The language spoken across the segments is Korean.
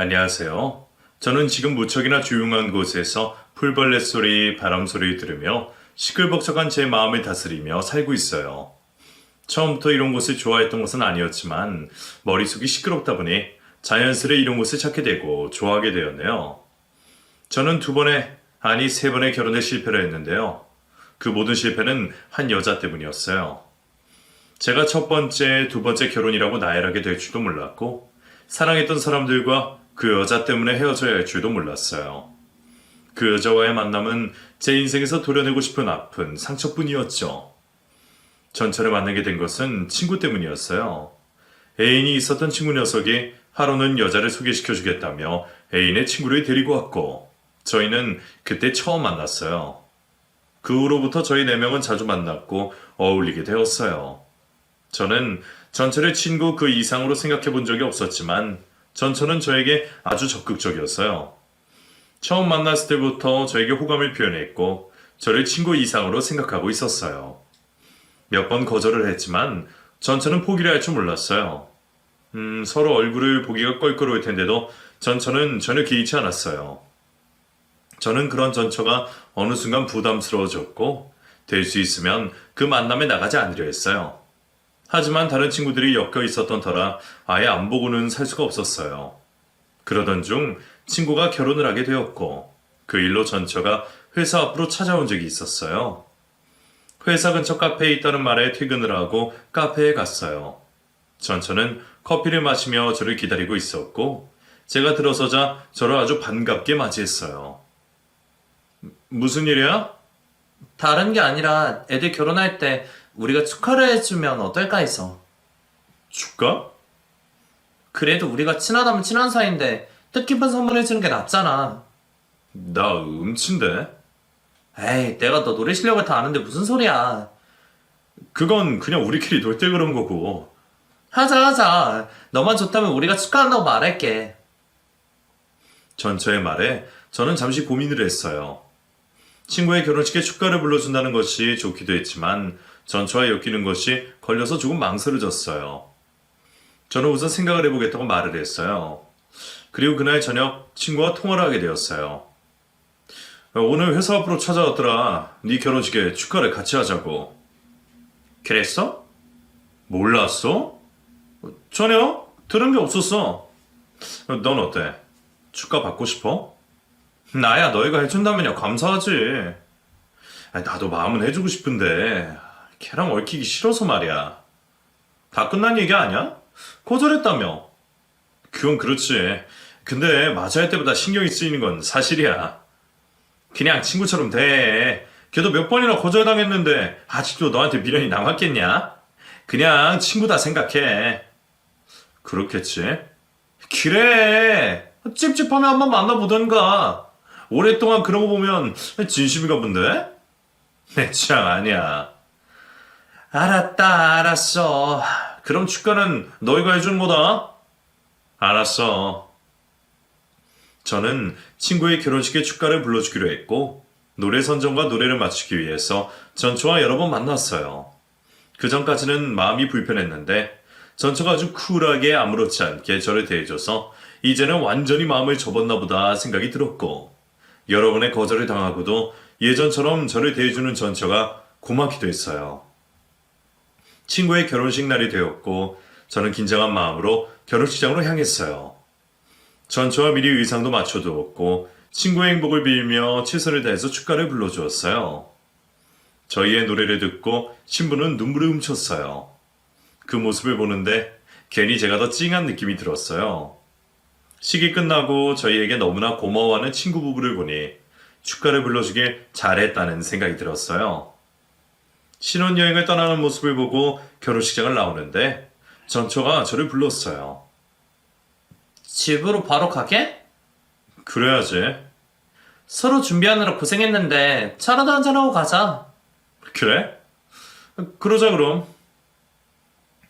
안녕하세요. 저는 지금 무척이나 조용한 곳에서 풀벌레 소리, 바람 소리 들으며 시끌벅적한 제 마음을 다스리며 살고 있어요. 처음부터 이런 곳을 좋아했던 것은 아니었지만 머릿속이 시끄럽다 보니 자연스레 이런 곳을 찾게 되고 좋아하게 되었네요. 저는 아니 3번의 결혼에 실패를 했는데요. 그 모든 실패는 한 여자 때문이었어요. 제가 첫 번째, 두 번째 결혼이라고 나열하게 될 줄도 몰랐고 사랑했던 사람들과 그 여자 때문에 헤어져야 할 줄도 몰랐어요. 그 여자와의 만남은 제 인생에서 도려내고 싶은 아픈 상처뿐이었죠. 전철에 만나게 된 것은 친구 때문이었어요. 애인이 있었던 친구 녀석이 하루는 여자를 소개시켜주겠다며 애인의 친구를 데리고 왔고 저희는 그때 처음 만났어요. 그 후로부터 저희 4명은 자주 만났고 어울리게 되었어요. 저는 전철의 친구 그 이상으로 생각해 본 적이 없었지만 전철은 저에게 아주 적극적이었어요. 처음 만났을 때부터 저에게 호감을 표현했고 저를 친구 이상으로 생각하고 있었어요. 몇 번 거절을 했지만 전철은 포기를 할 줄 몰랐어요. 서로 얼굴을 보기가 껄끄러울 텐데도 전철은 전혀 개의치 않았어요. 저는 그런 전처가 어느 순간 부담스러워졌고 될 수 있으면 그 만남에 나가지 않으려 했어요. 하지만 다른 친구들이 엮여 있었던 터라 아예 안 보고는 살 수가 없었어요. 그러던 중 친구가 결혼을 하게 되었고 그 일로 전처가 회사 앞으로 찾아온 적이 있었어요. 회사 근처 카페에 있다는 말에 퇴근을 하고 카페에 갔어요. 전처는 커피를 마시며 저를 기다리고 있었고 제가 들어서자 저를 아주 반갑게 맞이했어요. 무슨 일이야? 다른 게 아니라 애들 결혼할 때 우리가 축하를 해주면 어떨까 해서. 축가? 그래도 우리가 친하다면 친한 사이인데 뜻깊은 선물 해주는 게 낫잖아. 나 음치인데? 에이, 내가 너 노래 실력을 다 아는데 무슨 소리야. 그건 그냥 우리끼리 놀 때 그런 거고. 하자. 너만 좋다면 우리가 축하한다고 말할게. 전처의 말에 저는 잠시 고민을 했어요. 친구의 결혼식에 축가를 불러준다는 것이 좋기도 했지만 전처와 엮이는 것이 걸려서 조금 망설여졌어요. 저는 우선 생각을 해보겠다고 말을 했어요. 그리고 그날 저녁 친구와 통화를 하게 되었어요. 오늘 회사 앞으로 찾아왔더라. 네 결혼식에 축가를 같이 하자고. 그랬어? 몰랐어? 전혀 들은 게 없었어. 넌 어때? 축가 받고 싶어? 나야 너희가 해준다면야 감사하지. 나도 마음은 해주고 싶은데 걔랑 얽히기 싫어서 말이야. 다 끝난 얘기 아니야? 거절했다며. 그건 그렇지. 근데 맞이할 때보다 신경이 쓰이는 건 사실이야. 그냥 친구처럼 돼. 걔도 몇 번이나 거절당했는데 아직도 너한테 미련이 남았겠냐? 그냥 친구다 생각해. 그렇겠지. 그래. 찝찝하면 한번 만나보던가. 오랫동안 그런 거 보면 진심인가 본데? 내 취향 아니야. 알았어. 그럼 축가는 너희가 해주는 거다. 알았어. 저는 친구의 결혼식에 축가를 불러주기로 했고 노래 선정과 노래를 맞추기 위해서 전처와 여러 번 만났어요. 그 전까지는 마음이 불편했는데 전처가 아주 쿨하게 아무렇지 않게 저를 대해줘서 이제는 완전히 마음을 접었나 보다 생각이 들었고 여러 번의 거절을 당하고도 예전처럼 저를 대해주는 전처가 고맙기도 했어요. 친구의 결혼식 날이 되었고 저는 긴장한 마음으로 결혼식장으로 향했어요. 전처와 미리 의상도 맞춰두었고 친구의 행복을 빌며 최선을 다해서 축가를 불러주었어요. 저희의 노래를 듣고 신부는 눈물을 훔쳤어요. 그 모습을 보는데 괜히 제가 더 찡한 느낌이 들었어요. 식이 끝나고 저희에게 너무나 고마워하는 친구 부부를 보니 축가를 불러주길 잘했다는 생각이 들었어요. 신혼여행을 떠나는 모습을 보고 결혼식장을 나오는데 전처가 저를 불렀어요. 집으로 바로 가게? 그래야지. 서로 준비하느라 고생했는데 차라도 한잔하고 가자. 그래? 그러자 그럼.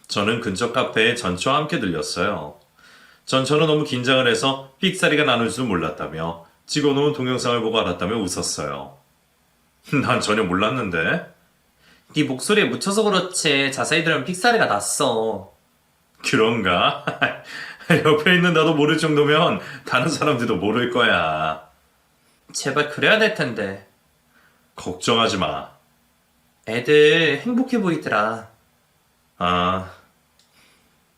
저는 근처 카페에 전처와 함께 들렸어요. 전처는 너무 긴장을 해서 삑사리가 나눌 줄 몰랐다며 찍어놓은 동영상을 보고 알았다며 웃었어요. 난 전혀 몰랐는데. 네 목소리에 묻혀서 그렇지 자세히 들으면 픽사리가 났어. 그런가? 옆에 있는 나도 모를 정도면 다른 사람들도 모를 거야. 제발 그래야 될 텐데. 걱정하지 마. 애들 행복해 보이더라. 아,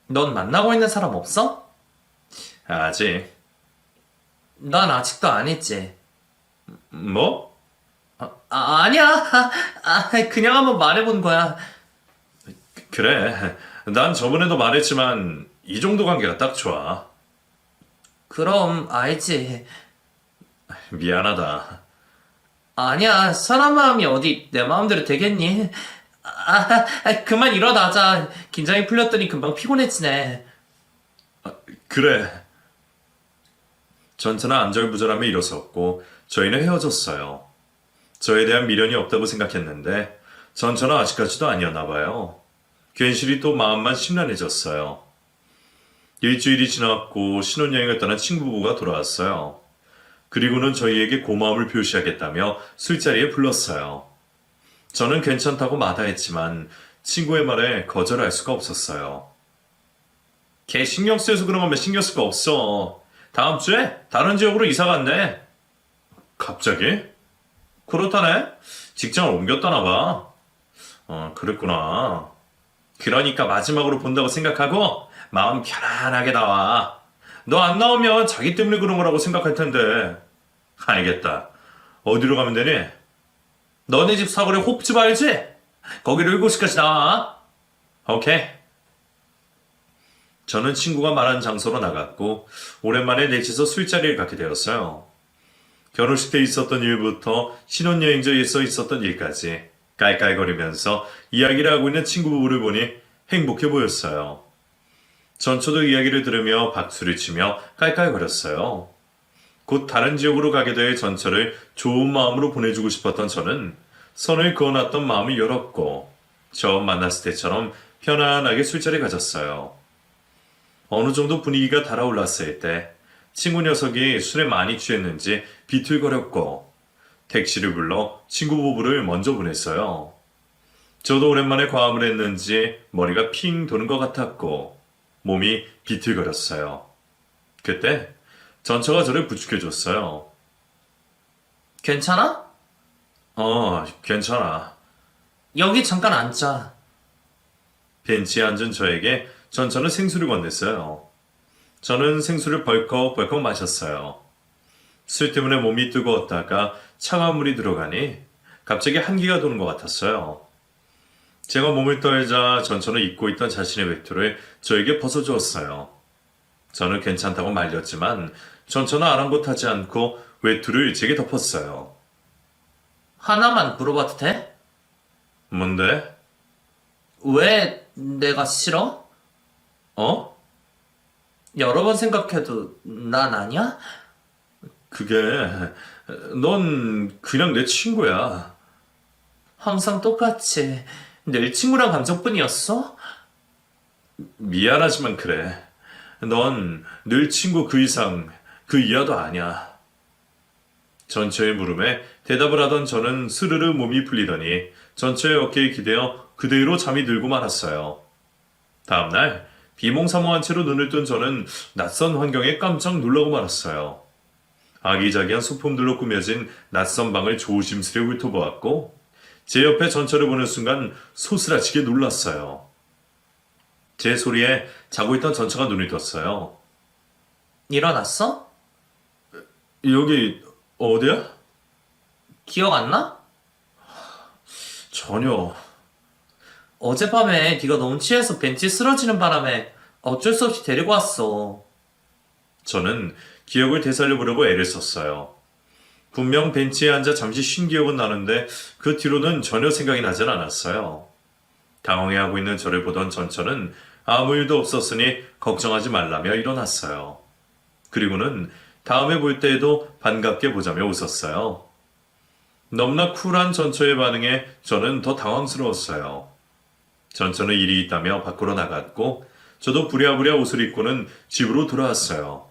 넌 만나고 있는 사람 없어? 아직. 난 아직도 안 했지. 뭐? 아니야. 그냥 한번 말해본 거야. 그래. 난 저번에도 말했지만 이 정도 관계가 딱 좋아. 그럼 알지. 미안하다. 아니야. 사람 마음이 어디 내 마음대로 되겠니? 그만 일어나자. 긴장이 풀렸더니 금방 피곤해지네. 그래. 전처는 안절부절함에 일어섰고 저희는 헤어졌어요. 저에 대한 미련이 없다고 생각했는데 전처는 아직까지도 아니었나 봐요. 괜시리 또 마음만 심란해졌어요. 일주일이 지났고 신혼여행을 떠난 친구 부부가 돌아왔어요. 그리고는 저희에게 고마움을 표시하겠다며 술자리에 불렀어요. 저는 괜찮다고 마다했지만 친구의 말에 거절할 수가 없었어요. 걔 신경 쓰여서 그런 거면 신경 쓸 거 없어. 다음 주에 다른 지역으로 이사 간대. 갑자기? 그렇다네. 직장을 옮겼다나 봐. 그랬구나. 그러니까 마지막으로 본다고 생각하고 마음 편안하게 나와. 너 안 나오면 자기 때문에 그런 거라고 생각할 텐데. 알겠다. 어디로 가면 되니? 너네 집 사거리 호프집 알지? 거기로 7시까지 나와. 오케이. 저는 친구가 말한 장소로 나갔고 오랜만에 넷이서 술자리를 갖게 되었어요. 결혼식 때 있었던 일부터 신혼여행지에서 있었던 일까지 깔깔거리면서 이야기를 하고 있는 친구 부부를 보니 행복해 보였어요. 전초도 이야기를 들으며 박수를 치며 깔깔거렸어요. 곧 다른 지역으로 가게 될 전처를 좋은 마음으로 보내주고 싶었던 저는 선을 그어놨던 마음을 열었고 처음 만났을 때처럼 편안하게 술자리 가졌어요. 어느 정도 분위기가 달아올랐을 때 친구 녀석이 술에 많이 취했는지 비틀거렸고 택시를 불러 친구 부부를 먼저 보냈어요. 저도 오랜만에 과음을 했는지 머리가 핑 도는 것 같았고 몸이 비틀거렸어요. 그때 전처가 저를 부축해줬어요. 괜찮아? 괜찮아. 여기 잠깐 앉자. 벤치에 앉은 저에게 전처는 생수를 건넸어요. 저는 생수를 벌컥벌컥 마셨어요. 술 때문에 몸이 뜨거웠다가 차가운 물이 들어가니 갑자기 한기가 도는 것 같았어요. 제가 몸을 떨자 전처는 입고 있던 자신의 외투를 저에게 벗어주었어요. 저는 괜찮다고 말렸지만 전처는 아랑곳하지 않고 외투를 제게 덮었어요. 하나만 물어봐도 돼? 뭔데? 왜 내가 싫어? 여러 번 생각해도 난 아니야? 그게 넌 그냥 내 친구야. 항상 똑같이 늘 친구랑 감정뿐이었어? 미안하지만 그래. 넌 늘 친구 그 이상 그 이하도 아니야. 전처의 물음에 대답을 하던 저는 스르르 몸이 풀리더니 전처의 어깨에 기대어 그대로 잠이 들고 말았어요. 다음날 비몽사몽한 채로 눈을 뜬 저는 낯선 환경에 깜짝 놀라고 말았어요. 아기자기한 소품들로 꾸며진 낯선 방을 조심스레 훑어보았고 제 옆에 전처를 보는 순간 소스라치게 놀랐어요. 제 소리에 자고 있던 전처가 눈을 떴어요. 일어났어? 여기 어디야? 기억 안 나? 전혀. 어젯밤에 네가 너무 취해서 벤치에 쓰러지는 바람에 어쩔 수 없이 데리고 왔어. 저는 기억을 되살려보려고 애를 썼어요. 분명 벤치에 앉아 잠시 쉰 기억은 나는데 그 뒤로는 전혀 생각이 나질 않았어요. 당황해하고 있는 저를 보던 전처는 아무 일도 없었으니 걱정하지 말라며 일어났어요. 그리고는 다음에 볼 때에도 반갑게 보자며 웃었어요. 너무나 쿨한 전처의 반응에 저는 더 당황스러웠어요. 전처는 일이 있다며 밖으로 나갔고 저도 부랴부랴 옷을 입고는 집으로 돌아왔어요.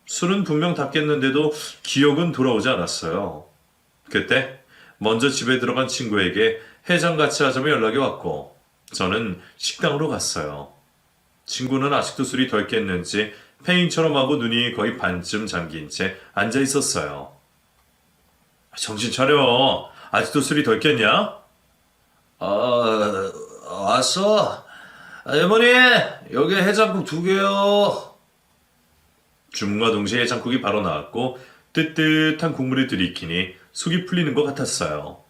술은 분명 닦였는데도 기억은 돌아오지 않았어요. 그때 먼저 집에 들어간 친구에게 해장 같이 하자며 연락이 왔고 저는 식당으로 갔어요. 친구는 아직도 술이 덜 깼는지 페인처럼 하고 눈이 거의 반쯤 잠긴 채 앉아 있었어요. 정신 차려. 아직도 술이 덜 깼냐? 왔어. 할머니, 여기 해장국 2개요. 주문과 동시에 해장국이 바로 나왔고 뜨뜻한 국물을 들이키니 속이 풀리는 것 같았어요.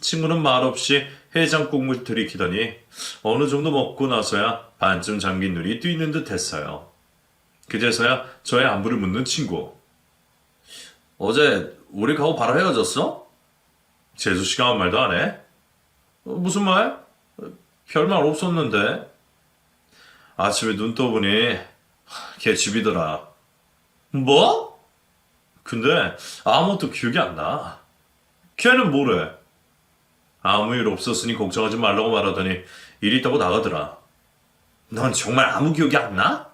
친구는 말없이 해장국물 들이키더니 어느 정도 먹고 나서야 반쯤 잠긴 눈이 뜨이는 듯 했어요. 그제서야 저의 안부를 묻는 친구. 어제 우리 가고 바로 헤어졌어? 재수 씨가 아무 말도 안 해? 무슨 말? 별말 없었는데. 아침에 눈 떠보니 걔 집이더라. 뭐? 근데 아무것도 기억이 안 나. 걔는 뭐래? 아무 일 없었으니 걱정하지 말라고 말하더니 일 있다고 나가더라. 넌 정말 아무 기억이 안 나?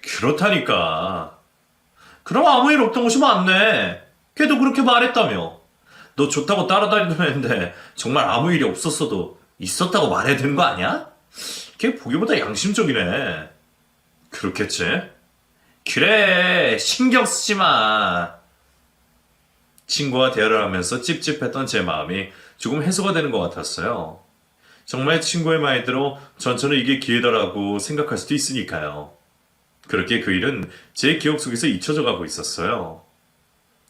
그렇다니까. 그럼 아무 일 없던 것이 맞네. 걔도 그렇게 말했다며. 너 좋다고 따라다니던 애인데 정말 아무 일이 없었어도 있었다고 말해야 되는 거 아니야? 걔 보기보다 양심적이네. 그렇겠지? 그래, 신경 쓰지 마. 친구와 대화를 하면서 찝찝했던 제 마음이 조금 해소가 되는 것 같았어요. 정말 친구의 말대로 전처는 이게 기회다라고 생각할 수도 있으니까요. 그렇게 그 일은 제 기억 속에서 잊혀져 가고 있었어요.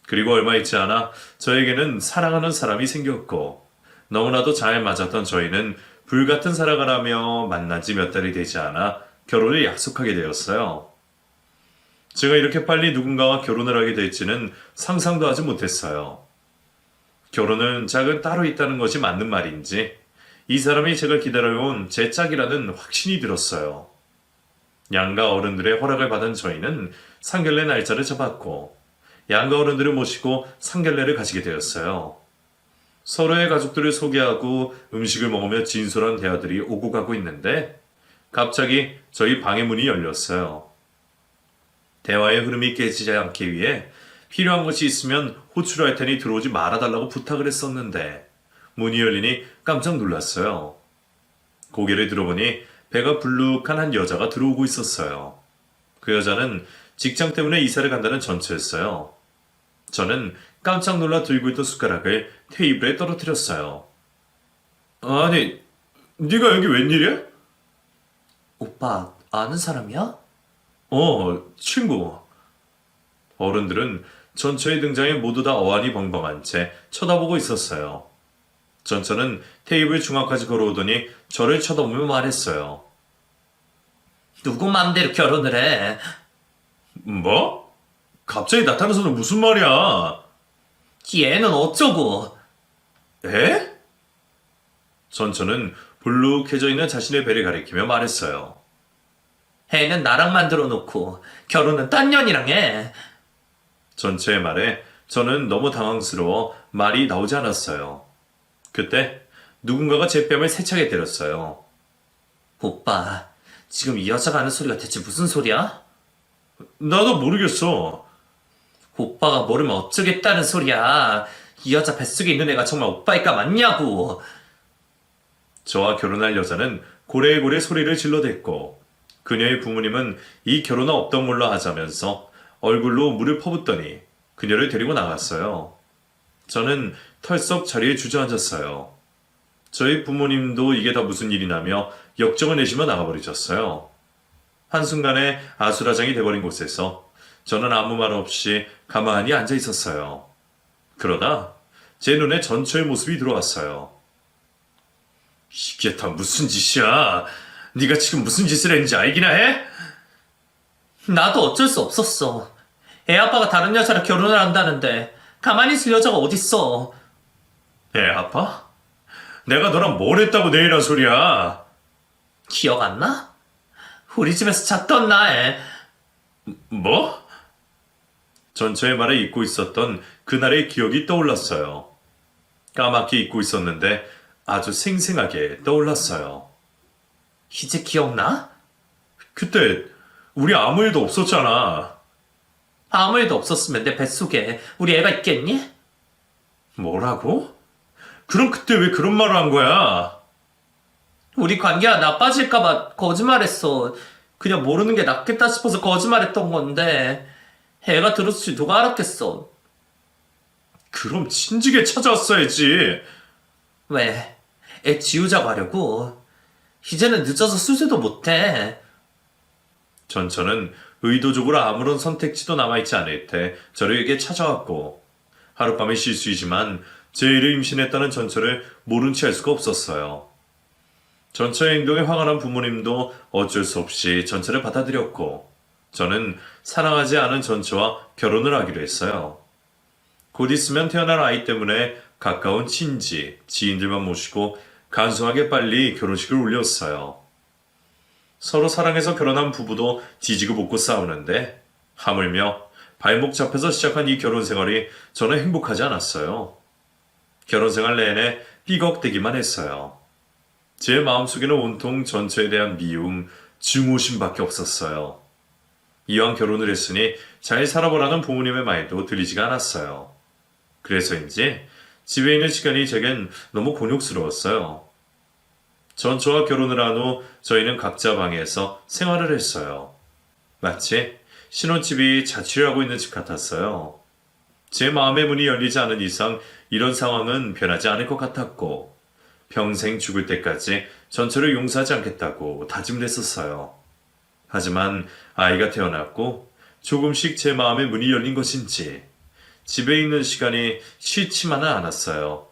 그리고 얼마 있지 않아 저에게는 사랑하는 사람이 생겼고 너무나도 잘 맞았던 저희는 불같은 사랑을 하며 만난 지 몇 달이 되지 않아 결혼을 약속하게 되었어요. 제가 이렇게 빨리 누군가와 결혼을 하게 될지는 상상도 하지 못했어요. 결혼은 짝은 따로 있다는 것이 맞는 말인지 이 사람이 제가 기다려온 제 짝이라는 확신이 들었어요. 양가 어른들의 허락을 받은 저희는 상견례 날짜를 잡았고 양가 어른들을 모시고 상견례를 가지게 되었어요. 서로의 가족들을 소개하고 음식을 먹으며 진솔한 대화들이 오고 가고 있는데 갑자기 저희 방의 문이 열렸어요. 대화의 흐름이 깨지지 않기 위해 필요한 것이 있으면 호출을 할 테니 들어오지 말아달라고 부탁을 했었는데 문이 열리니 깜짝 놀랐어요. 고개를 들어보니 배가 불룩한 한 여자가 들어오고 있었어요. 그 여자는 직장 때문에 이사를 간다는 전처였어요. 저는 깜짝 놀라 들고 있던 숟가락을 테이블에 떨어뜨렸어요. 아니, 네가 여기 웬일이야? 오빠, 아는 사람이야? 친구. 어른들은 전처의 등장에 모두 다 어안이 벙벙한 채 쳐다보고 있었어요. 전처는 테이블 중앙까지 걸어오더니 저를 쳐다보며 말했어요. 누구 맘대로 결혼을 해? 뭐? 갑자기 나타나서는 무슨 말이야? 얘는 어쩌고? 에? 전처는 불룩해져 있는 자신의 배를 가리키며 말했어요. 애는 나랑 만들어 놓고 결혼은 딴 년이랑 해. 전처의 말에 저는 너무 당황스러워 말이 나오지 않았어요. 그때 누군가가 제 뺨을 세차게 때렸어요. 오빠, 지금 이 여자가 하는 소리가 대체 무슨 소리야? 나도 모르겠어. 오빠가 모르면 어쩌겠다는 소리야. 이 여자 뱃속에 있는 애가 정말 오빠일까 맞냐고. 저와 결혼할 여자는 고래고래 소리를 질러댔고 그녀의 부모님은 이 결혼은 없던 걸로 하자면서 얼굴로 물을 퍼붓더니 그녀를 데리고 나갔어요. 저는 털썩 자리에 주저앉았어요. 저희 부모님도 이게 다 무슨 일이냐며 역정을 내시며 나가버리셨어요. 한순간에 아수라장이 돼버린 곳에서 저는 아무 말 없이 가만히 앉아 있었어요. 그러다 제 눈에 전처의 모습이 들어왔어요. 이게 다 무슨 짓이야? 네가 지금 무슨 짓을 했는지 알기나 해? 나도 어쩔 수 없었어. 애 아빠가 다른 여자랑 결혼을 한다는데 가만히 있을 여자가 어딨어. 애 아파? 내가 너랑 뭘 했다고 내일한 소리야? 기억 안 나? 우리 집에서 잤던 날. 뭐? 전처의 말을 잊고 있었던 그날의 기억이 떠올랐어요. 까맣게 잊고 있었는데 아주 생생하게 떠올랐어요. 이제 기억나? 그때 우리 아무 일도 없었잖아. 아무 일도 없었으면 내 뱃속에 우리 애가 있겠니? 뭐라고? 그럼 그때 왜 그런 말을 한 거야? 우리 관계가 나빠질까봐 거짓말했어. 그냥 모르는 게 낫겠다 싶어서 거짓말했던 건데 애가 들었을지 누가 알았겠어. 그럼 진즉에 찾아왔어야지. 왜? 애 지우자고 하려고? 이제는 늦어서 수세도 못해. 전처는 의도적으로 아무런 선택지도 남아있지 않을 때 저에게 찾아왔고, 하룻밤의 실수이지만 제 일을 임신했다는 전처를 모른 채 할 수가 없었어요. 전처의 행동에 화가 난 부모님도 어쩔 수 없이 전처를 받아들였고, 저는 사랑하지 않은 전처와 결혼을 하기로 했어요. 곧 있으면 태어날 아이 때문에 가까운 친지, 지인들만 모시고 간소하게 빨리 결혼식을 올렸어요. 서로 사랑해서 결혼한 부부도 뒤지고 볶고 싸우는데 하물며 발목 잡혀서 시작한 이 결혼 생활이 저는 행복하지 않았어요. 결혼 생활 내내 삐걱대기만 했어요. 제 마음속에는 온통 전처에 대한 미움, 증오심밖에 없었어요. 이왕 결혼을 했으니 잘 살아보라는 부모님의 말도 들리지가 않았어요. 그래서인지 집에 있는 시간이 제겐 너무 곤욕스러웠어요. 전처와 결혼을 한 후 저희는 각자 방에서 생활을 했어요. 마치 신혼집이 자취를 하고 있는 집 같았어요. 제 마음의 문이 열리지 않은 이상 이런 상황은 변하지 않을 것 같았고, 평생 죽을 때까지 전처를 용서하지 않겠다고 다짐을 했었어요. 하지만 아이가 태어났고 조금씩 제 마음의 문이 열린 것인지 집에 있는 시간이 싫지만은 않았어요.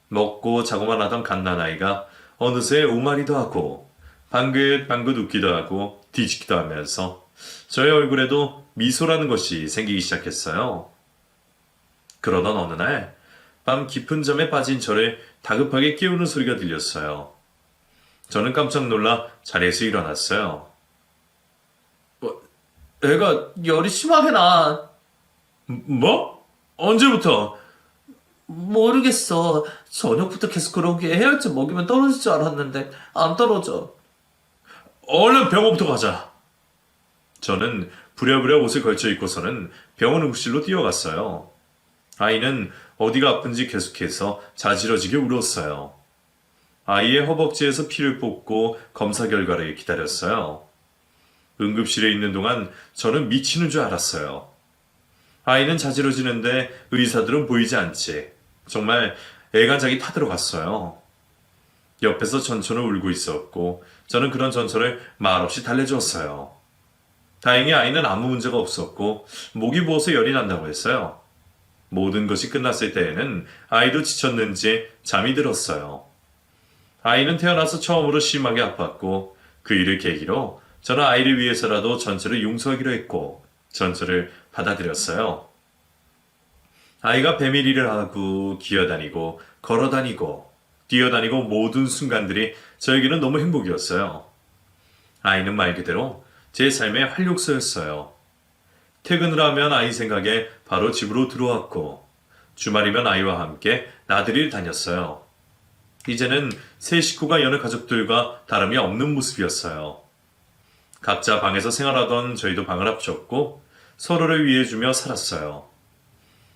먹고 자고만 하던 갓난아이가 어느새 오마리도 하고 방긋방긋 웃기도 하고 뒤집기도 하면서 저의 얼굴에도 미소라는 것이 생기기 시작했어요. 그러던 어느 날 밤 깊은 잠에 빠진 저를 다급하게 깨우는 소리가 들렸어요. 저는 깜짝 놀라 자리에서 일어났어요. 애가 열이 심하게 나. 뭐? 언제부터? 모르겠어. 저녁부터 계속 그러게 해열제 먹이면 떨어질 줄 알았는데 안 떨어져. 얼른 병원부터 가자. 저는 부랴부랴 옷을 걸쳐 입고서는 병원 응급실로 뛰어갔어요. 아이는 어디가 아픈지 계속해서 자지러지게 울었어요. 아이의 허벅지에서 피를 뽑고 검사 결과를 기다렸어요. 응급실에 있는 동안 저는 미치는 줄 알았어요. 아이는 자지러지는데 의사들은 보이지 않지. 정말 애간장이 타들어갔어요. 옆에서 전처는 울고 있었고 저는 그런 전처를 말없이 달래주었어요. 다행히 아이는 아무 문제가 없었고 목이 부어서 열이 난다고 했어요. 모든 것이 끝났을 때에는 아이도 지쳤는지 잠이 들었어요. 아이는 태어나서 처음으로 심하게 아팠고 그 일을 계기로 저는 아이를 위해서라도 전처를 용서하기로 했고 전처를 받아들였어요. 아이가 배밀이를 하고 기어다니고 걸어다니고 뛰어다니고 모든 순간들이 저에게는 너무 행복이었어요. 아이는 말 그대로 제 삶의 활력소였어요. 퇴근을 하면 아이 생각에 바로 집으로 들어왔고 주말이면 아이와 함께 나들이를 다녔어요. 이제는 세 식구가 여느 가족들과 다름이 없는 모습이었어요. 각자 방에서 생활하던 저희도 방을 합쳤고 서로를 위해주며 살았어요.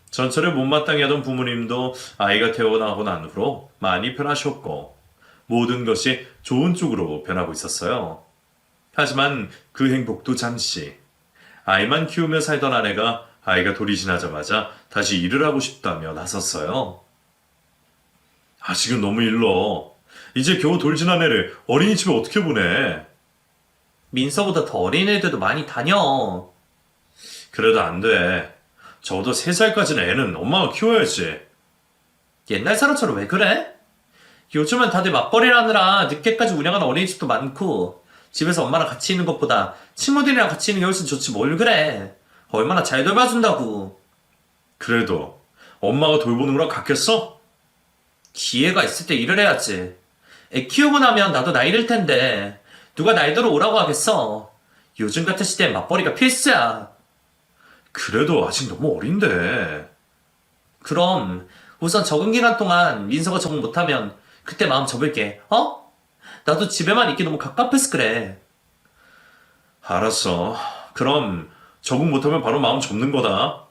전처를 못마땅해 하던 부모님도 아이가 태어나고 난 후로 많이 변하셨고 모든 것이 좋은 쪽으로 변하고 있었어요. 하지만 그 행복도 잠시. 아이만 키우며 살던 아내가 아이가 돌이 지나자마자 다시 일을 하고 싶다며 나섰어요. 아직은 너무 일러. 이제 겨우 돌 지난 애를 어린이집에 어떻게 보내? 민서보다 더 어린 애들도 많이 다녀. 그래도 안 돼. 적어도 3살까지는 애는 엄마가 키워야지. 옛날 사람처럼 왜 그래? 요즘은 다들 맞벌이를 하느라 늦게까지 운영하는 어린이집도 많고 집에서 엄마랑 같이 있는 것보다 친구들이랑 같이 있는 게 훨씬 좋지 뭘 그래. 얼마나 잘 돌봐준다고. 그래도 엄마가 돌보는 거랑 같겠어? 기회가 있을 때 일을 해야지. 애 키우고 나면 나도 나이 들 텐데 누가 나이 들어 오라고 하겠어. 요즘 같은 시대엔 맞벌이가 필수야. 그래도 아직 너무 어린데. 그럼 우선 적응 기간 동안 민서가 적응 못하면 그때 마음 접을게. 어? 나도 집에만 있기 너무 갑갑해서 그래. 알았어. 그럼 적응 못하면 바로 마음 접는 거다.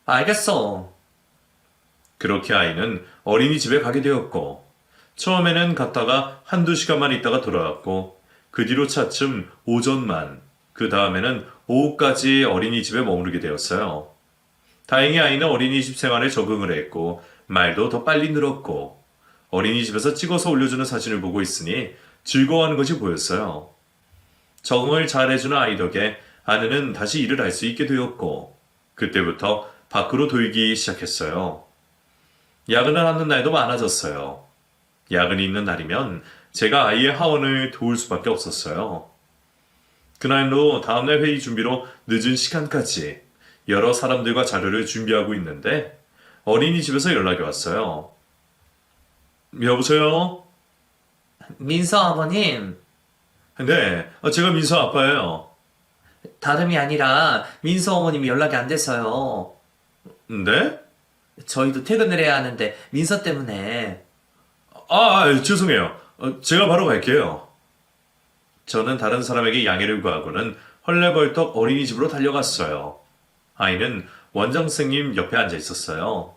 알겠어. 그렇게 아이는 어린이집에 가게 되었고 처음에는 갔다가 한두 시간만 있다가 돌아왔고 그 뒤로 차츰 오전만, 그 다음에는 오후까지 어린이집에 머무르게 되었어요. 다행히 아이는 어린이집 생활에 적응을 했고 말도 더 빨리 늘었고 어린이집에서 찍어서 올려주는 사진을 보고 있으니 즐거워하는 것이 보였어요. 적응을 잘 해주는 아이 덕에 아내는 다시 일을 할 수 있게 되었고 그때부터 밖으로 돌기 시작했어요. 야근을 하는 날도 많아졌어요. 야근이 있는 날이면 제가 아이의 하원을 도울 수밖에 없었어요. 그날로 다음날 회의 준비로 늦은 시간까지 여러 사람들과 자료를 준비하고 있는데 어린이집에서 연락이 왔어요. 여보세요? 민서 아버님, 네, 제가 민서 아빠예요. 다름이 아니라 민서 어머님이 연락이 안 돼서요. 네? 저희도 퇴근을 해야 하는데 민서 때문에. 죄송해요. 제가 바로 갈게요. 저는 다른 사람에게 양해를 구하고는 헐레벌떡 어린이집으로 달려갔어요. 아이는 원장 선생님 옆에 앉아 있었어요.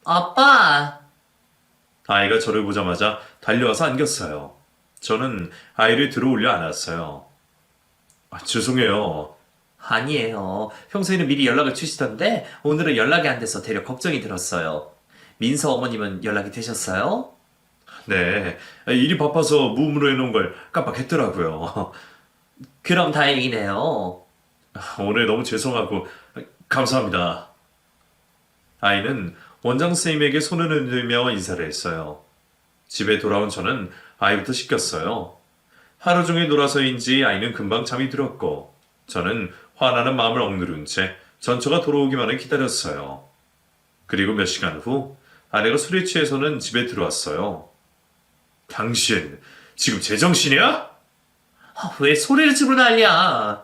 아빠! 아이가 저를 보자마자 달려와서 안겼어요. 저는 아이를 들어올려 안았어요. 죄송해요. 아니에요. 평소에는 미리 연락을 주시던데 오늘은 연락이 안 돼서 되려 걱정이 들었어요. 민서 어머님은 연락이 되셨어요? 네, 일이 바빠서 무음으로 해놓은 걸 깜빡했더라고요. 그럼 다행이네요. 오늘 너무 죄송하고 감사합니다. 아이는 원장 선생님에게 손을 흔들며 인사를 했어요. 집에 돌아온 저는 아이부터 씻겼어요. 하루 종일 놀아서인지 아이는 금방 잠이 들었고 저는 화나는 마음을 억누른 채 전처가 돌아오기만을 기다렸어요. 그리고 몇 시간 후 아내가 술에 취해서는 집에 들어왔어요. 당신 지금 제정신이야? 왜 소리를 지르고 난리야?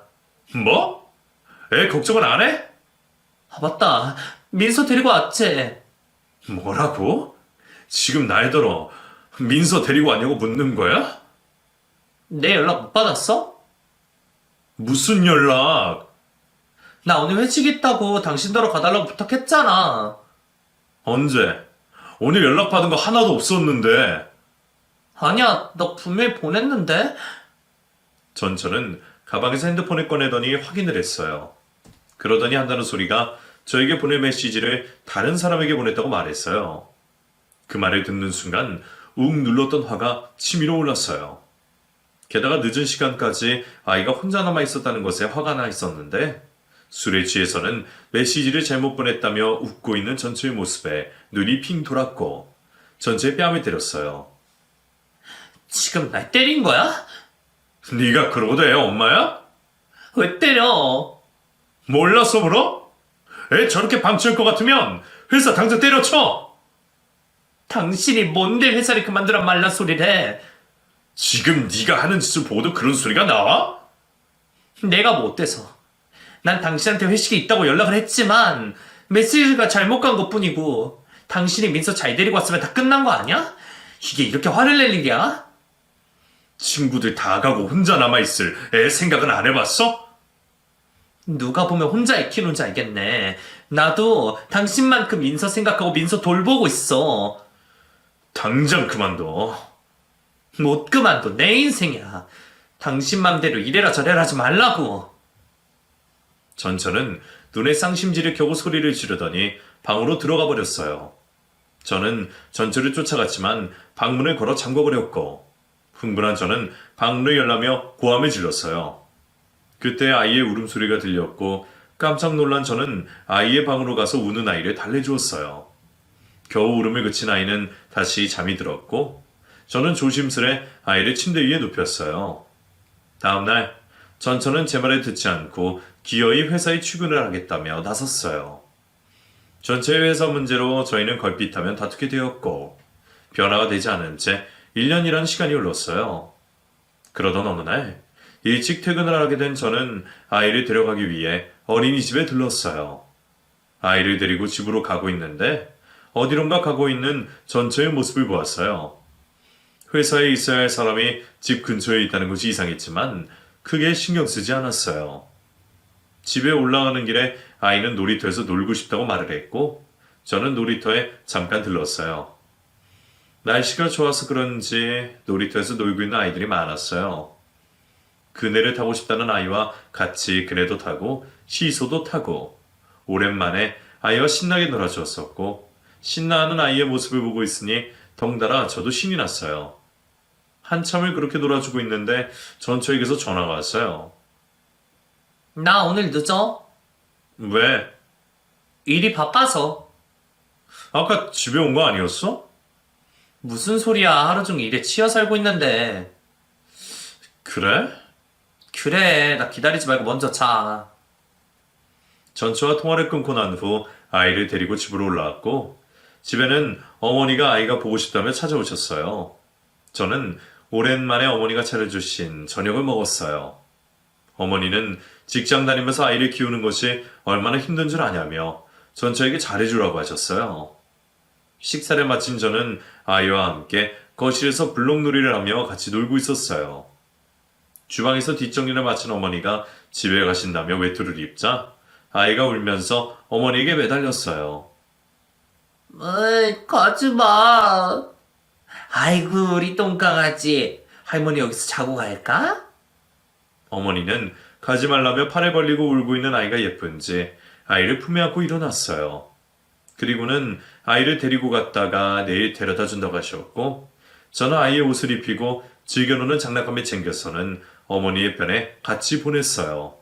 뭐? 애 걱정은 안 해? 맞다. 민서 데리고 왔지. 뭐라고? 지금 날더러 민서 데리고 왔냐고 묻는 거야? 내 연락 못 받았어? 무슨 연락? 나 오늘 회식 있다고 당신더러 가달라고 부탁했잖아. 언제? 오늘 연락받은 거 하나도 없었는데. 아니야, 나 분명히 보냈는데? 전철은 가방에서 핸드폰을 꺼내더니 확인을 했어요. 그러더니 한다는 소리가 저에게 보낸 메시지를 다른 사람에게 보냈다고 말했어요. 그 말을 듣는 순간 욱 눌렀던 화가 치밀어 올랐어요. 게다가 늦은 시간까지 아이가 혼자 남아 있었다는 것에 화가 나 있었는데 술에 취해서는 메시지를 잘못 보냈다며 웃고 있는 전처의 모습에 눈이 핑 돌았고 전처의 뺨을 때렸어요. 지금 날 때린 거야? 네가 그러고 돼, 엄마야? 왜 때려? 몰라서 물어? 애 저렇게 방치할 것 같으면 회사 당장 때려쳐! 당신이 뭔데 회사를 그만두란 말란 소리를 해? 지금 네가 하는 짓을 보고도 그런 소리가 나와? 내가 뭐 어때서? 난 당신한테 회식이 있다고 연락을 했지만 메시지가 잘못 간 것뿐이고 당신이 민서 잘 데리고 왔으면 다 끝난 거 아니야? 이게 이렇게 화를 낼 일이야? 친구들 다 가고 혼자 남아있을 애 생각은 안 해봤어? 누가 보면 혼자 익히는 줄 알겠네. 나도 당신만큼 민서 생각하고 민서 돌보고 있어. 당장 그만둬. 못 그만둬. 내 인생이야. 당신 맘대로 이래라 저래라 하지 말라고. 전철은 눈에 쌍심지를 켜고 소리를 지르더니 방으로 들어가 버렸어요. 저는 전철을 쫓아갔지만 방문을 걸어 잠궈버렸고 흥분한 저는 방문을 열라며 고함을 질렀어요. 그때 아이의 울음소리가 들렸고 깜짝 놀란 저는 아이의 방으로 가서 우는 아이를 달래주었어요. 겨우 울음을 그친 아이는 다시 잠이 들었고 저는 조심스레 아이를 침대 위에 눕혔어요. 다음날 전처는 제 말을 듣지 않고 기어이 회사에 출근을 하겠다며 나섰어요. 전체의 회사 문제로 저희는 걸핏하면 다투게 되었고 변화가 되지 않은 채 1년이라는 시간이 흘렀어요. 그러던 어느 날 일찍 퇴근을 하게 된 저는 아이를 데려가기 위해 어린이집에 들렀어요. 아이를 데리고 집으로 가고 있는데 어디론가 가고 있는 전처의 모습을 보았어요. 회사에 있어야 할 사람이 집 근처에 있다는 것이 이상했지만 크게 신경 쓰지 않았어요. 집에 올라가는 길에 아이는 놀이터에서 놀고 싶다고 말을 했고 저는 놀이터에 잠깐 들렀어요. 날씨가 좋아서 그런지 놀이터에서 놀고 있는 아이들이 많았어요. 그네를 타고 싶다는 아이와 같이 그네도 타고 시소도 타고 오랜만에 아이와 신나게 놀아주었었고 신나하는 아이의 모습을 보고 있으니 덩달아 저도 신이 났어요. 한참을 그렇게 놀아주고 있는데 전처에게서 전화가 왔어요. 나 오늘 늦어. 왜? 일이 바빠서. 아까 집에 온 거 아니었어? 무슨 소리야. 하루 종일 일에 치여 살고 있는데. 그래? 그래. 나 기다리지 말고 먼저 자. 전처와 통화를 끊고 난 후 아이를 데리고 집으로 올라왔고 집에는 어머니가 아이가 보고 싶다며 찾아오셨어요. 저는 오랜만에 어머니가 차려주신 저녁을 먹었어요. 어머니는 직장 다니면서 아이를 키우는 것이 얼마나 힘든 줄 아냐며 전처에게 잘해주라고 하셨어요. 식사를 마친 저는 아이와 함께 거실에서 블록놀이를 하며 같이 놀고 있었어요. 주방에서 뒷정리를 마친 어머니가 집에 가신다며 외투를 입자 아이가 울면서 어머니에게 매달렸어요. 어이, 가지 마. 아이고, 우리 똥강아지. 할머니 여기서 자고 갈까? 어머니는 가지 말라며 팔을 벌리고 울고 있는 아이가 예쁜지 아이를 품에 안고 일어났어요. 그리고는 아이를 데리고 갔다가 내일 데려다 준다고 하셨고 저는 아이의 옷을 입히고 즐겨노는 장난감을 챙겨서는 어머니의 편에 같이 보냈어요.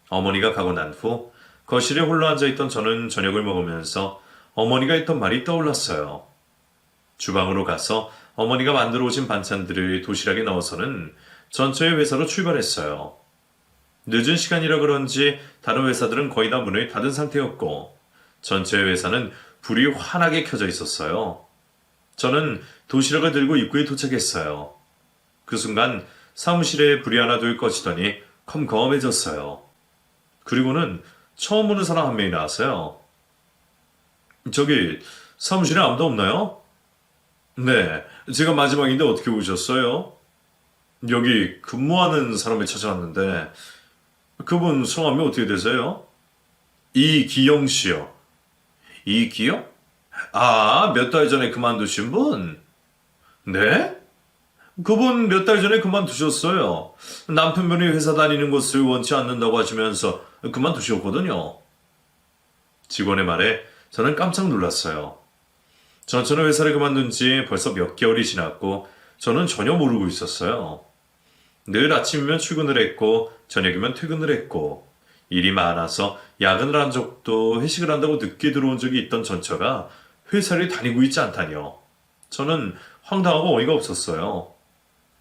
어머니가 가고 난 후 거실에 홀로 앉아있던 저는 저녁을 먹으면서 어머니가 했던 말이 떠올랐어요. 주방으로 가서 어머니가 만들어 오신 반찬들을 도시락에 넣어서는 전처의 회사로 출발했어요. 늦은 시간이라 그런지 다른 회사들은 거의 다 문을 닫은 상태였고 전처의 회사는 불이 환하게 켜져 있었어요. 저는 도시락을 들고 입구에 도착했어요. 그 순간 사무실에 불이 하나 둘 꺼지더니 컴컴해졌어요. 그리고는 처음 보는 사람 한 명이 나왔어요. 저기 사무실에 아무도 없나요? 네, 제가 마지막인데 어떻게 오셨어요? 여기 근무하는 사람을 찾아왔는데 그분 성함이 어떻게 되세요? 이기영 씨요. 이기영? 아, 몇 달 전에 그만두신 분? 네? 그분 몇 달 전에 그만두셨어요. 남편분이 회사 다니는 것을 원치 않는다고 하시면서 그만두셨거든요. 직원의 말에 저는 깜짝 놀랐어요. 전처는 회사를 그만둔 지 벌써 몇 개월이 지났고 저는 전혀 모르고 있었어요. 늘 아침이면 출근을 했고 저녁이면 퇴근을 했고 일이 많아서 야근을 한 적도 회식을 한다고 늦게 들어온 적이 있던 전처가 회사를 다니고 있지 않다뇨. 저는 황당하고 어이가 없었어요.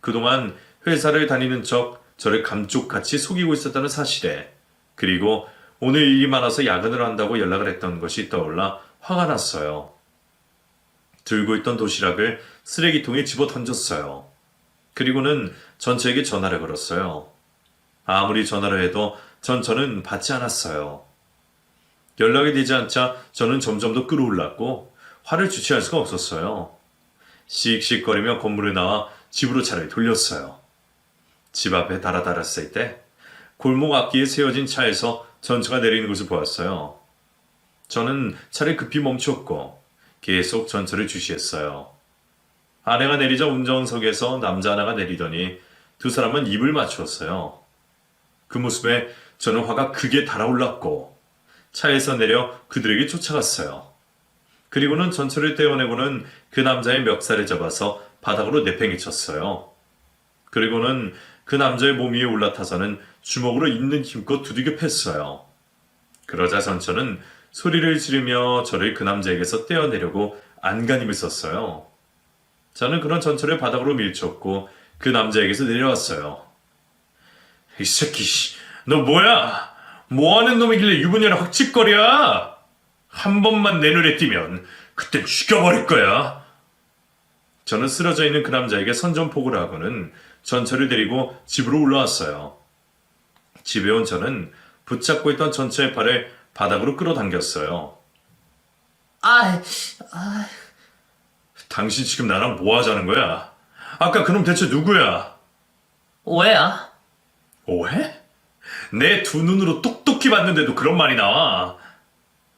그동안 회사를 다니는 척 저를 감쪽같이 속이고 있었다는 사실에 그리고 오늘 일이 많아서 야근을 한다고 연락을 했던 것이 떠올라 화가 났어요. 들고 있던 도시락을 쓰레기통에 집어 던졌어요. 그리고는 전처에게 전화를 걸었어요. 아무리 전화를 해도 전처는 받지 않았어요. 연락이 되지 않자 저는 점점 더 끌어올랐고 화를 주체할 수가 없었어요. 씩씩거리며 건물을 나와 집으로 차를 돌렸어요. 집 앞에 달아달았을 때 골목 앞뒤에 세워진 차에서 전처가 내리는 것을 보았어요. 저는 차를 급히 멈추었고 계속 전처를 주시했어요. 아내가 내리자 운전석에서 남자 하나가 내리더니 두 사람은 입을 맞추었어요. 그 모습에 저는 화가 크게 달아올랐고 차에서 내려 그들에게 쫓아갔어요. 그리고는 전처를 떼어내고는 그 남자의 멱살을 잡아서 바닥으로 내팽개쳤어요. 그리고는 그 남자의 몸 위에 올라타서는 주먹으로 있는 힘껏 두들겨 팼어요. 그러자 전처는 소리를 지르며 저를 그 남자에게서 떼어내려고 안간힘을 썼어요. 저는 그런 전처를 바닥으로 밀쳤고 그 남자에게서 내려왔어요. 이 새끼, 너 뭐야? 뭐하는 놈이길래 유부녀를 헉칫거려? 한 번만 내 눈에 띄면 그땐 죽여버릴 거야. 저는 쓰러져 있는 그 남자에게 선전포고를 하고는 전처를 데리고 집으로 올라왔어요. 집에 온 저는 붙잡고 있던 전처의 팔을 바닥으로 끌어당겼어요. 당신 지금 나랑 뭐 하자는 거야? 아까 그놈 대체 누구야? 오해야? 오해? 내 두 눈으로 똑똑히 봤는데도 그런 말이 나와.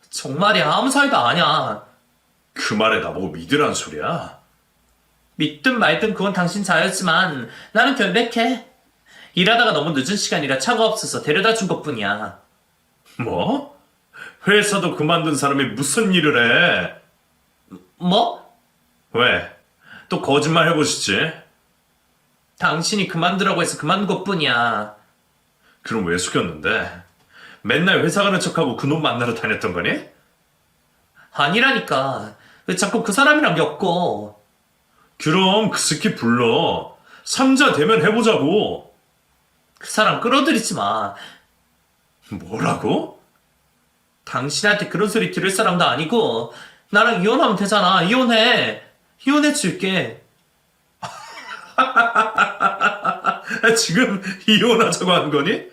정말이야. 아무 사이도 아니야. 그 말에 나보고 믿으란 소리야? 믿든 말든 그건 당신 자유지만 나는 결백해. 일하다가 너무 늦은 시간이라 차가 없어서 데려다 준 것뿐이야. 뭐? 회사도 그만둔 사람이 무슨 일을 해? 뭐? 왜? 또 거짓말 해보시지? 당신이 그만두라고 해서 그만둔 것뿐이야. 그럼 왜 속였는데? 맨날 회사 가는 척하고 그놈 만나러 다녔던 거니? 아니라니까. 왜 자꾸 그 사람이랑 엮어? 그럼 그 새끼 불러. 삼자 되면 해보자고. 그 사람 끌어들이지 마. 뭐라고? 당신한테 그런 소리 들을 사람도 아니고 나랑 이혼하면 되잖아. 이혼해. 이혼해 줄게. 지금 이혼하자고 한 거니?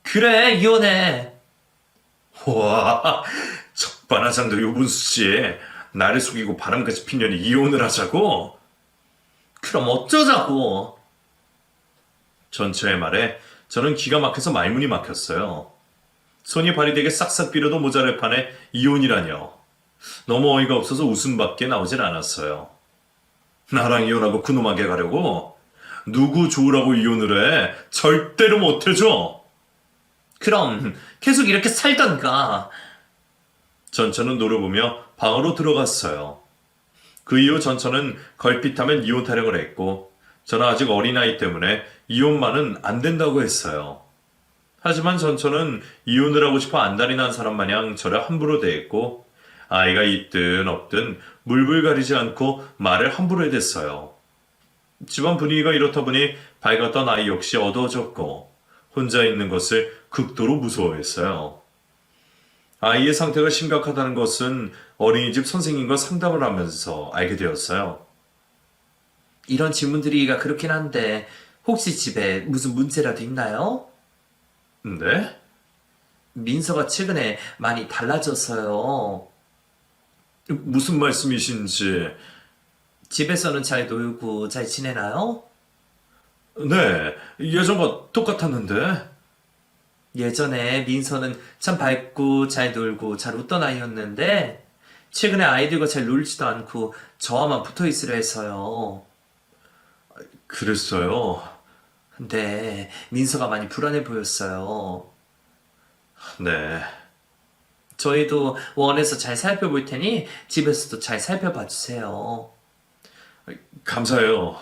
그래, 이혼해. 와, 적반하장도 요분수 씨. 나를 속이고 바람같이 핀 년이 이혼을 하자고? 그럼 어쩌자고. 전처의 말에 저는 기가 막혀서 말문이 막혔어요. 손이 발이 되게 싹싹 빌어도 모자랄 판에 이혼이라뇨. 너무 어이가 없어서 웃음밖에 나오질 않았어요. 나랑 이혼하고 그놈에게 가려고? 누구 좋으라고 이혼을 해? 절대로 못해줘! 그럼 계속 이렇게 살던가. 전처는 노려보며 방으로 들어갔어요. 그 이후 전처는 걸핏하면 이혼 타령을 했고 저는 아직 어린아이 때문에 이혼만은 안 된다고 했어요. 하지만 전처는 이혼을 하고 싶어 안달이 난 사람 마냥 저를 함부로 대했고 아이가 있든 없든 물불 가리지 않고 말을 함부로 해댔어요. 집안 분위기가 이렇다 보니 밝았던 아이 역시 어두워졌고 혼자 있는 것을 극도로 무서워했어요. 아이의 상태가 심각하다는 것은 어린이집 선생님과 상담을 하면서 알게 되었어요. 이런 질문들이가 그렇긴 한데 혹시 집에 무슨 문제라도 있나요? 네? 민서가 최근에 많이 달라졌어요. 무슨 말씀이신지... 집에서는 잘 놀고 잘 지내나요? 네, 예전과 똑같았는데... 예전에 민서는 참 밝고 잘 놀고 잘 웃던 아이였는데 최근에 아이들과 잘 놀지도 않고 저와만 붙어 있으려 해서요. 그랬어요. 근데 민서가 많이 불안해 보였어요. 네, 저희도 원에서 잘 살펴볼 테니 집에서도 잘 살펴봐 주세요. 감사해요.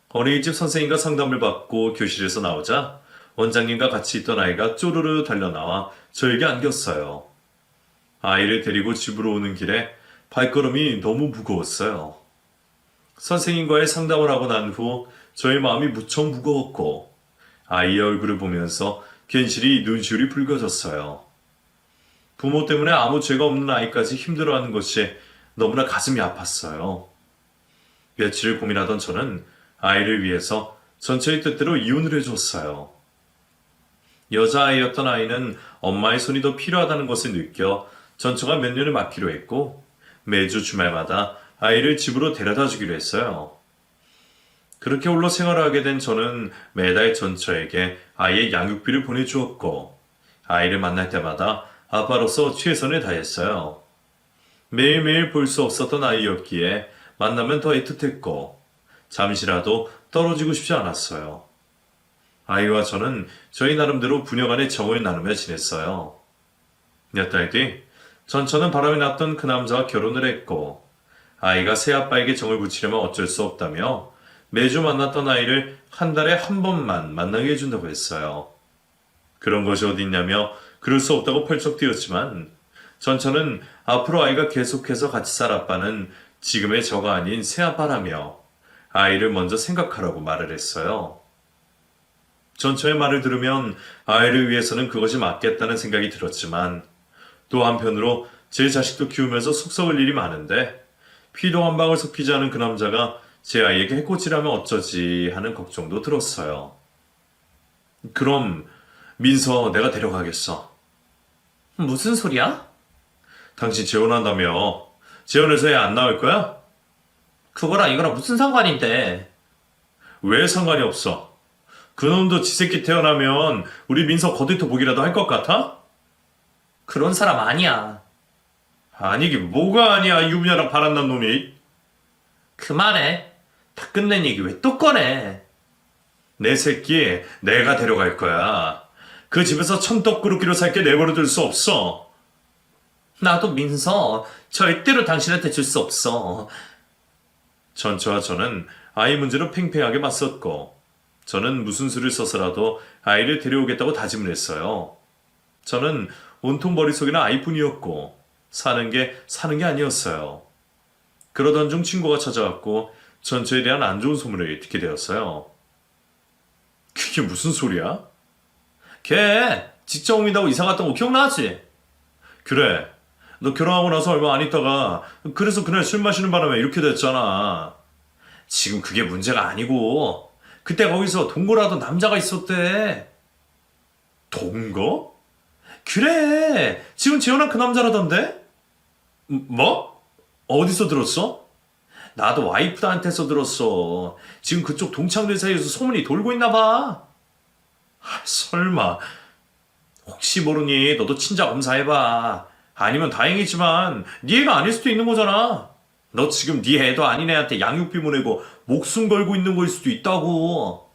어린이집 선생님과 상담을 받고 교실에서 나오자 원장님과 같이 있던 아이가 쪼르르 달려나와 저에게 안겼어요. 아이를 데리고 집으로 오는 길에 발걸음이 너무 무거웠어요. 선생님과의 상담을 하고 난 후 저의 마음이 무척 무거웠고 아이의 얼굴을 보면서 괜시리 눈시울이 붉어졌어요. 부모 때문에 아무 죄가 없는 아이까지 힘들어하는 것이 너무나 가슴이 아팠어요. 며칠 고민하던 저는 아이를 위해서 전처의 뜻대로 이혼을 해줬어요. 여자아이였던 아이는 엄마의 손이 더 필요하다는 것을 느껴 전처가 몇 년을 맡기로 했고 매주 주말마다 아이를 집으로 데려다 주기로 했어요. 그렇게 홀로 생활을 하게 된 저는 매달 전처에게 아이의 양육비를 보내주었고 아이를 만날 때마다 아빠로서 최선을 다했어요. 매일매일 볼 수 없었던 아이였기에 만나면 더 애틋했고 잠시라도 떨어지고 싶지 않았어요. 아이와 저는 저희 나름대로 부녀 간의 정을 나누며 지냈어요. 몇 달 뒤 전처는 바람이 났던 그 남자와 결혼을 했고 아이가 새아빠에게 정을 붙이려면 어쩔 수 없다며 매주 만났던 아이를 한 달에 한 번만 만나게 해준다고 했어요. 그런 것이 어디 있냐며 그럴 수 없다고 펄쩍 뛰었지만 전처는 앞으로 아이가 계속해서 같이 살 아빠는 지금의 저가 아닌 새아빠라며 아이를 먼저 생각하라고 말을 했어요. 전처의 말을 들으면 아이를 위해서는 그것이 맞겠다는 생각이 들었지만 또 한편으로 제 자식도 키우면서 속 썩을 일이 많은데 피도 한 방울 섞이지 않은 그 남자가 제 아이에게 해코지라면 어쩌지 하는 걱정도 들었어요. 그럼 민서 내가 데려가겠어. 무슨 소리야? 당신 재혼한다며. 재혼해서 애 안 나올 거야? 그거랑 이거랑 무슨 상관인데? 왜 상관이 없어? 그놈도 지 새끼 태어나면 우리 민서 거들떠 보기라도 할 것 같아? 그런 사람 아니야. 아니 이게 뭐가 아니야 유부녀랑 바람난 놈이. 그만해. 다 끝낸 얘기 왜 또 꺼내? 내 새끼 내가 데려갈 거야. 그 집에서 천떡그릇기로 살게 내버려둘 수 없어. 나도 민서 절대로 당신한테 줄 수 없어. 전처와 저는 아이 문제로 팽팽하게 맞섰고 저는 무슨 수를 써서라도 아이를 데려오겠다고 다짐을 했어요. 저는 온통 머릿속에는 아이뿐이었고 사는 게 아니었어요. 그러던 중 친구가 찾아왔고 전처에 대한 안 좋은 소문을 듣게 되었어요. 그게 무슨 소리야? 걔 직장 옮긴다고 이사 갔던 거 기억나지? 그래. 너 결혼하고 나서 얼마 안 있다가 그래서 그날 술 마시는 바람에 이렇게 됐잖아. 지금 그게 문제가 아니고 그때 거기서 동거라던 남자가 있었대. 동거? 그래. 지금 재혼한 그 남자라던데? 뭐? 어디서 들었어? 나도 와이프한테서 들었어. 지금 그쪽 동창들 사이에서 소문이 돌고 있나 봐. 설마. 혹시 모르니 너도 친자 검사해봐. 아니면 다행이지만 네 애가 아닐 수도 있는 거잖아. 너 지금 네 애도 아닌 애한테 양육비 보내고 목숨 걸고 있는 거일 수도 있다고.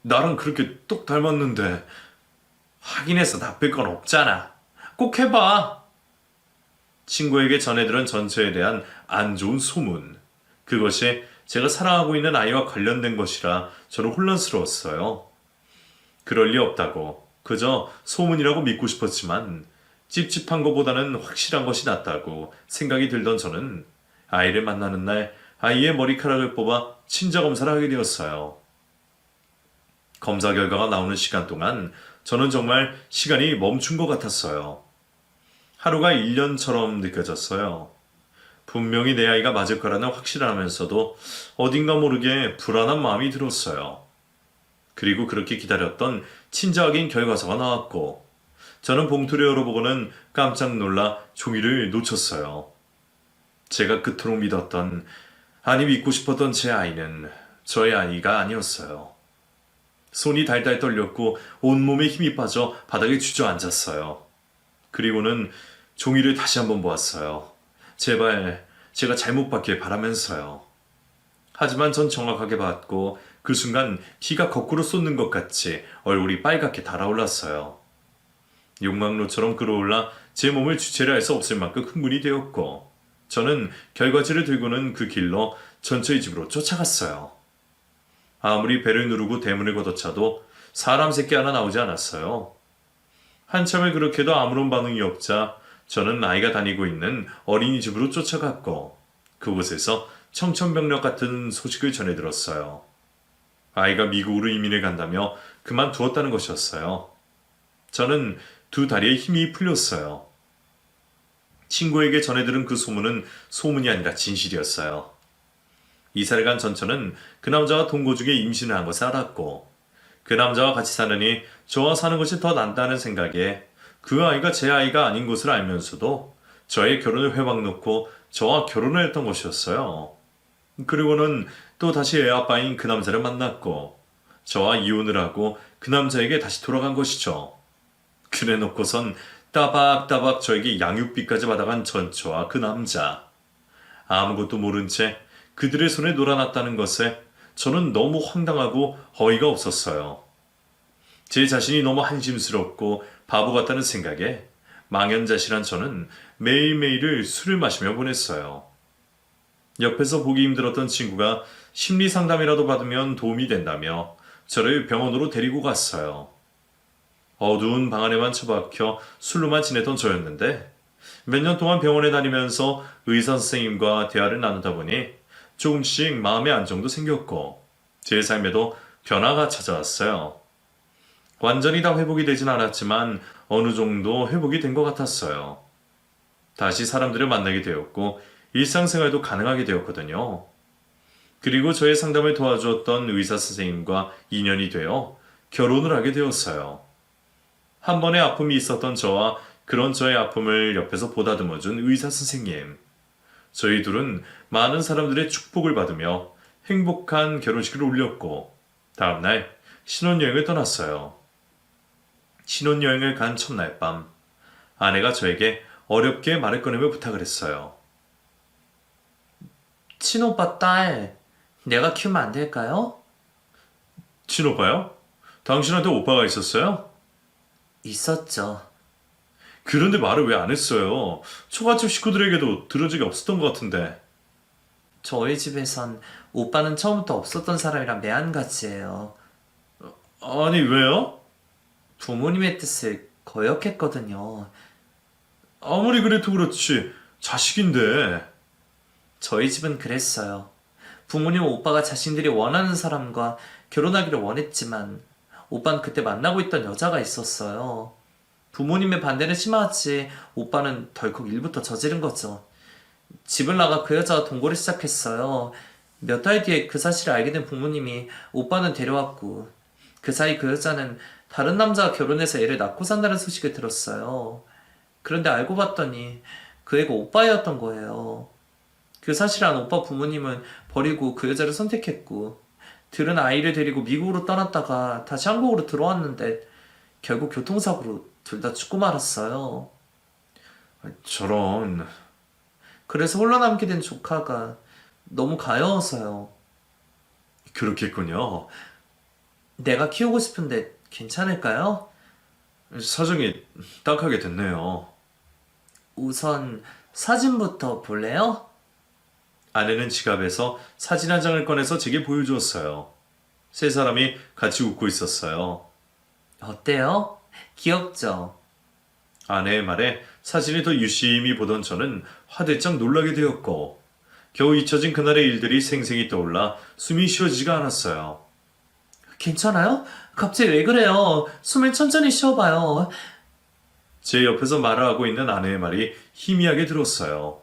나랑 그렇게 똑 닮았는데. 확인해서 나쁠 건 없잖아. 꼭 해봐. 친구에게 전해들은 전처에 대한 안 좋은 소문. 그것이 제가 사랑하고 있는 아이와 관련된 것이라 저는 혼란스러웠어요. 그럴 리 없다고. 그저 소문이라고 믿고 싶었지만 찝찝한 것보다는 확실한 것이 낫다고 생각이 들던 저는 아이를 만나는 날 아이의 머리카락을 뽑아 친자 검사를 하게 되었어요. 검사 결과가 나오는 시간 동안 저는 정말 시간이 멈춘 것 같았어요. 하루가 1년처럼 느껴졌어요. 분명히 내 아이가 맞을 거라는 확실하면서도 어딘가 모르게 불안한 마음이 들었어요. 그리고 그렇게 기다렸던 친자 확인 결과서가 나왔고 저는 봉투를 열어보고는 깜짝 놀라 종이를 놓쳤어요. 제가 그토록 믿었던, 아니 믿고 싶었던 제 아이는 저의 아이가 아니었어요. 손이 달달 떨렸고 온몸에 힘이 빠져 바닥에 주저앉았어요. 그리고는 종이를 다시 한번 보았어요. 제발 제가 잘못 받길 바라면서요. 하지만 전 정확하게 봤고 그 순간 피가 거꾸로 쏟는 것 같이 얼굴이 빨갛게 달아올랐어요. 욕망로처럼 끌어올라 제 몸을 주체를 할 수 없을 만큼 흥분이 되었고 저는 결과지를 들고는 그 길로 전처의 집으로 쫓아갔어요. 아무리 배를 누르고 대문을 걷어차도 사람 새끼 하나 나오지 않았어요. 한참을 그렇게도 아무런 반응이 없자 저는 아이가 다니고 있는 어린이집으로 쫓아갔고 그곳에서 청천벽력 같은 소식을 전해 들었어요. 아이가 미국으로 이민을 간다며 그만두었다는 것이었어요. 저는 두 다리에 힘이 풀렸어요. 친구에게 전해들은 그 소문은 소문이 아니라 진실이었어요. 이사를 간 전처는 그 남자와 동거 중에 임신을 한 것을 알았고 그 남자와 같이 사느니 저와 사는 것이 더 낫다는 생각에 그 아이가 제 아이가 아닌 것을 알면서도 저의 결혼을 회박놓고 저와 결혼을 했던 것이었어요. 그리고는 또 다시 애 아빠인 그 남자를 만났고 저와 이혼을 하고 그 남자에게 다시 돌아간 것이죠. 그래 놓고선 따박따박 저에게 양육비까지 받아간 전처와 그 남자. 아무것도 모른 채 그들의 손에 놀아났다는 것에 저는 너무 황당하고 어이가 없었어요. 제 자신이 너무 한심스럽고 바보 같다는 생각에 망연자실한 저는 매일매일을 술을 마시며 보냈어요. 옆에서 보기 힘들었던 친구가 심리 상담이라도 받으면 도움이 된다며 저를 병원으로 데리고 갔어요. 어두운 방 안에만 처박혀 술로만 지내던 저였는데 몇 년 동안 병원에 다니면서 의사 선생님과 대화를 나누다 보니 조금씩 마음의 안정도 생겼고 제 삶에도 변화가 찾아왔어요. 완전히 다 회복이 되진 않았지만 어느 정도 회복이 된 것 같았어요. 다시 사람들을 만나게 되었고 일상생활도 가능하게 되었거든요. 그리고 저의 상담을 도와주었던 의사 선생님과 인연이 되어 결혼을 하게 되었어요. 한 번의 아픔이 있었던 저와 그런 저의 아픔을 옆에서 보다듬어준 의사 선생님. 저희 둘은 많은 사람들의 축복을 받으며 행복한 결혼식을 올렸고 다음날 신혼여행을 떠났어요. 신혼여행을 간 첫날 밤 아내가 저에게 어렵게 말을 꺼내며 부탁을 했어요. 친오빠 딸, 내가 키우면 안 될까요? 친오빠요? 당신한테 오빠가 있었어요? 있었죠. 그런데 말을 왜 안 했어요? 초가집 식구들에게도 들은 적이 없었던 것 같은데. 저희 집에선 오빠는 처음부터 없었던 사람이랑 매한가지예요. 아니, 왜요? 부모님의 뜻을 거역했거든요. 아무리 그래도 그렇지. 자식인데. 저희 집은 그랬어요. 부모님은 오빠가 자신들이 원하는 사람과 결혼하기를 원했지만 오빠는 그때 만나고 있던 여자가 있었어요. 부모님의 반대는 심하지 오빠는 덜컥 일부터 저지른 거죠. 집을 나가 그 여자와 동거를 시작했어요. 몇 달 뒤에 그 사실을 알게 된 부모님이 오빠는 데려왔고 그 사이 그 여자는 다른 남자와 결혼해서 애를 낳고 산다는 소식을 들었어요. 그런데 알고 봤더니 그 애가 오빠였던 거예요. 그 사실을 안 오빠 부모님은 버리고 그 여자를 선택했고 들은 아이를 데리고 미국으로 떠났다가 다시 한국으로 들어왔는데 결국 교통사고로 둘 다 죽고 말았어요. 저런. 그래서 홀로 남게 된 조카가 너무 가여워서요. 그렇겠군요. 내가 키우고 싶은데 괜찮을까요? 사정이 딱하게 됐네요. 우선 사진부터 볼래요? 아내는 지갑에서 사진 한 장을 꺼내서 제게 보여주었어요. 세 사람이 같이 웃고 있었어요. 어때요? 귀엽죠? 아내의 말에 사진이 더 유심히 보던 저는 화들짝 놀라게 되었고 겨우 잊혀진 그날의 일들이 생생히 떠올라 숨이 쉬어지지가 않았어요. 괜찮아요? 갑자기 왜 그래요? 숨을 천천히 쉬어봐요. 제 옆에서 말을 하고 있는 아내의 말이 희미하게 들었어요.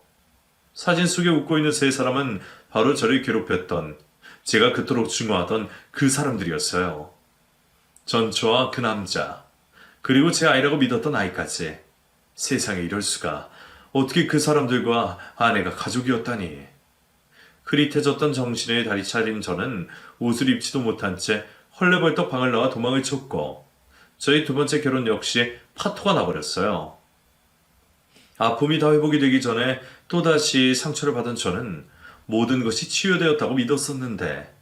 사진 속에 웃고 있는 세 사람은 바로 저를 괴롭혔던 제가 그토록 증오하던 그 사람들이었어요. 전처와 그 남자 그리고 제 아이라고 믿었던 아이까지. 세상에 이럴 수가. 어떻게 그 사람들과 아내가 가족이었다니. 흐릿해졌던 정신에 다리 차린 저는 옷을 입지도 못한 채 헐레벌떡 방을 나와 도망을 쳤고 저희 두 번째 결혼 역시 파토가 나버렸어요. 아픔이 다 회복이 되기 전에 또다시 상처를 받은 저는 모든 것이 치유되었다고 믿었었는데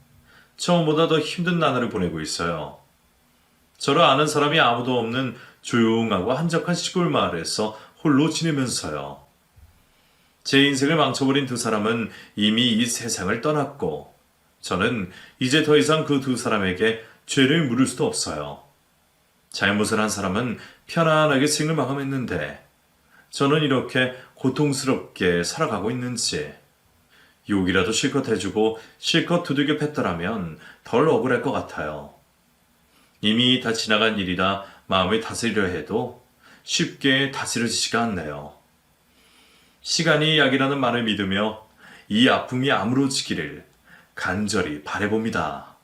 처음보다 더 힘든 나날을 보내고 있어요. 저를 아는 사람이 아무도 없는 조용하고 한적한 시골 마을에서 홀로 지내면서요. 제 인생을 망쳐버린 두 사람은 이미 이 세상을 떠났고 저는 이제 더 이상 그 두 사람에게 죄를 물을 수도 없어요. 잘못을 한 사람은 편안하게 생을 마감했는데 저는 이렇게 고통스럽게 살아가고 있는지 욕이라도 실컷 해주고 실컷 두들겨 팼더라면 덜 억울할 것 같아요. 이미 다 지나간 일이라 마음을 다스리려 해도 쉽게 다스려지지가 않네요. 시간이 약이라는 말을 믿으며 이 아픔이 아물어지기를 간절히 바라봅니다.